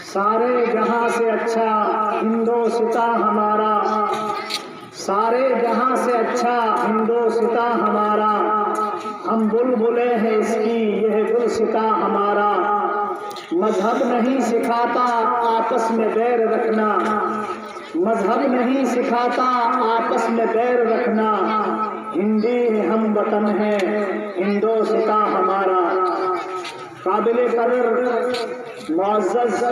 سارے جہاں سے اچھا ہندوستاں ہمارا، سارے جہاں سے اچھا ہندوستاں ہمارا، ہم بلبلے ہیں اس کی یہ گلستاں ہمارا، مذہب نہیں سکھاتا آپس میں بیر رکھنا، مذہب نہیں سکھاتا آپس میں بیر رکھنا، ہندی ہم وطن ہے ہندوستاں ہمارا۔ قابل قدر معزز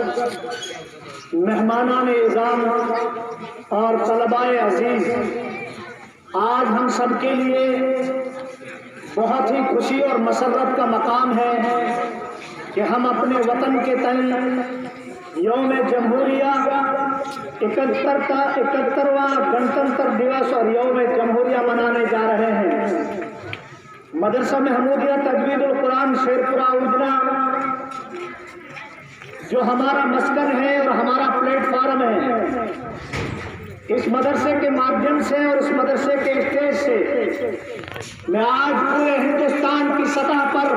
مہمانان اعظام اور طلباء عزیز، آج ہم سب کے لیے بہت ہی خوشی اور مسرت کا مقام ہے کہ ہم اپنے وطن کے تئیں یوم جمہوریہ 71واں گنتنتر دیوس اور یوم جمہوریہ منانے جا رہے ہیں۔ مدرسہ محمودیہ تجوید القرآن شیرپورہ اجنا، جو ہمارا مسکن ہے اور ہمارا پلیٹ فارم ہے، اس مدرسے کے مادھیم سے اور اس مدرسے کے اسٹیج سے میں آج پورے ہندوستان کی سطح پر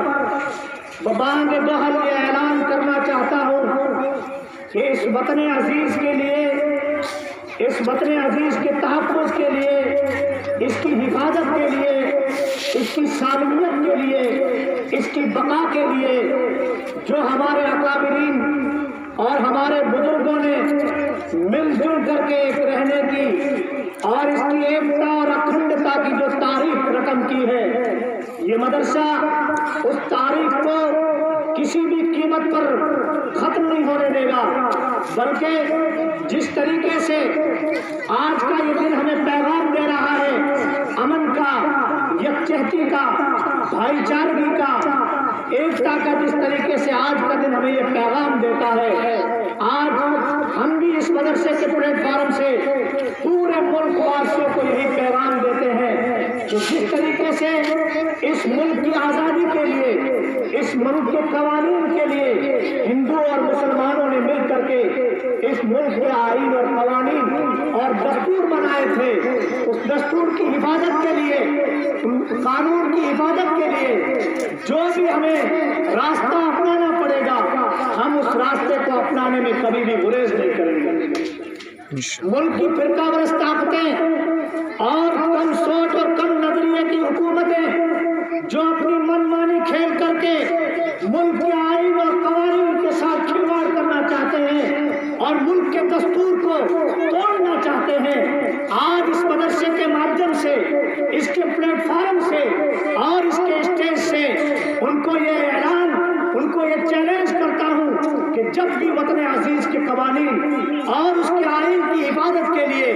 ببانگ دہل یہ اعلان کرنا چاہتا ہوں کہ اس وطن عزیز کے لیے، اس وطن عزیز کے تحفظ کے لیے، اس کی حفاظت کے لیے، اس کی سالمیت کے لیے، اس کی بقا کے لیے جو ہمارے اکابرین اور ہمارے بزرگوں نے مل جل کر کے ایک رہنے کی اور اس کی ایکتا اور اکھنڈتا کی جو تاریخ رقم کی ہے، یہ مدرسہ اس تاریخ کو کسی بھی قیمت پر ختم نہیں ہونے دے گا، بلکہ جس طریقے سے آج کا یہ دن ہمیں پیغام دے رہا ہے امن کا، یکجہتی کا، بھائی چارگی کا، ایکتا کا، جس طریقے سے آج کا دن ہمیں یہ پیغام دیتا ہے، آج ہم بھی اس مدرسے کے پلیٹ فارم سے پورے ملک واسیوں کو یہی پیغام دیتے ہیں کہ جس طریقے سے اس ملک کی آزادی کے لیے، اس ملک کے قوانین کے لیے ہندو اور مسلمانوں نے مل کر کے اس ملک کے آئین اور قوانین اور دستور بنائے تھے، اس دستور کی حفاظت کے لیے، قانون کی حفاظت کے لیے جو بھی ہمیں راستہ اپنانا پڑے گا، ہم اس راستے کو اپنانے میں کبھی بھی گریز نہیں کریں گے۔ ملک کی فرقہ وارانہ طاقتیں اور کم سوچ اور کم نظریے کی حکومتیں جو اپنی من مانی کھیل کر کے ملک کے آئین اور قوانین کے ساتھ کھلواڑ کرنا چاہتے ہیں اور ملک کے دستور کو توڑنا چاہتے ہیں، آج اس مدرسے کے مادھیم سے، اس کے پلیٹ فارم سے اور اس کے اسٹیج سے ان کو یہ اعلان، ان کو یہ چیلنج کرتا ہوں کہ جب بھی وطن عزیز کے قوانین اور اس کے آئین کی حفاظت کے لیے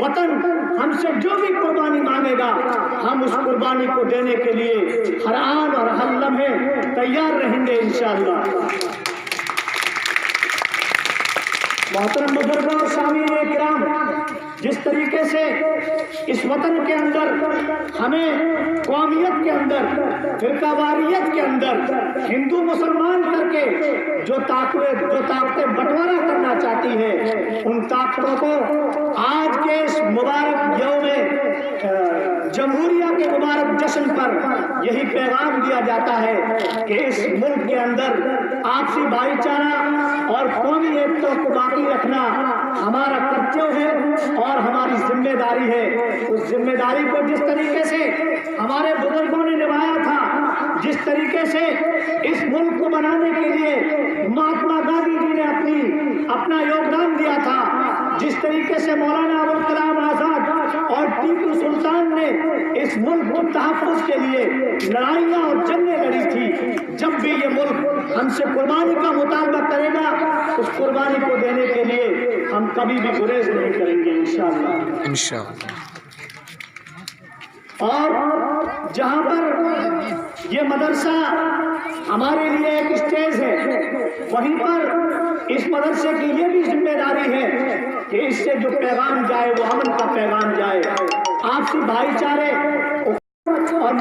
وطن ہم سے جو بھی قربانی مانگے گا، ہم اس قربانی کو دینے کے لیے ہر آن اور ہر لمحے تیار رہیں گے انشاءاللہ۔ محترم بزرگوں اور سامعین کرام، جس طریقے سے اس وطن کے اندر ہمیں قومیت کے اندر، فرقہ واریت کے اندر ہندو مسلمان کر کے جو طاقتیں بٹوارا کرنا چاہتی ہے، ان طاقتوں کو آج کے اس مبارک یوم جمہوریہ کے مبارک جشن پر یہی پیغام دیا جاتا ہے کہ اس ملک کے اندر آپسی بھائی چارہ اور قومی ایکتا کو باقی رکھنا ہمارا کرتویہ ہے اور ہماری ذمہ داری ہے۔ اس ذمہ داری کو جس طریقے سے ہمارے بزرگوں نے نبھایا تھا، جس طریقے سے اس ملک کو بنانے کے لیے مہاتما گاندھی جی نے اپنا یوگدان دیا تھا، جس طریقے سے مولانا ابوالکلام آزاد اور ٹیپو سلطان نے اس ملک کے تحفظ کے لیے لڑائیاں اور جنگیں لڑی تھی، جب بھی یہ ملک ہم سے قربانی کا مطالبہ کرے گا، اس قربانی کو دینے کے لیے ہم کبھی بھی گریز نہیں کریں گے انشاءاللہ۔ اور جہاں پر یہ مدرسہ ہمارے لیے ایک اسٹیج ہے، وہیں پر اس مدرسے کی یہ بھی ذمہ داری ہے کہ اس سے جو پیغام جائے وہ امن کا پیغام جائے، آپسی بھائی چارے اور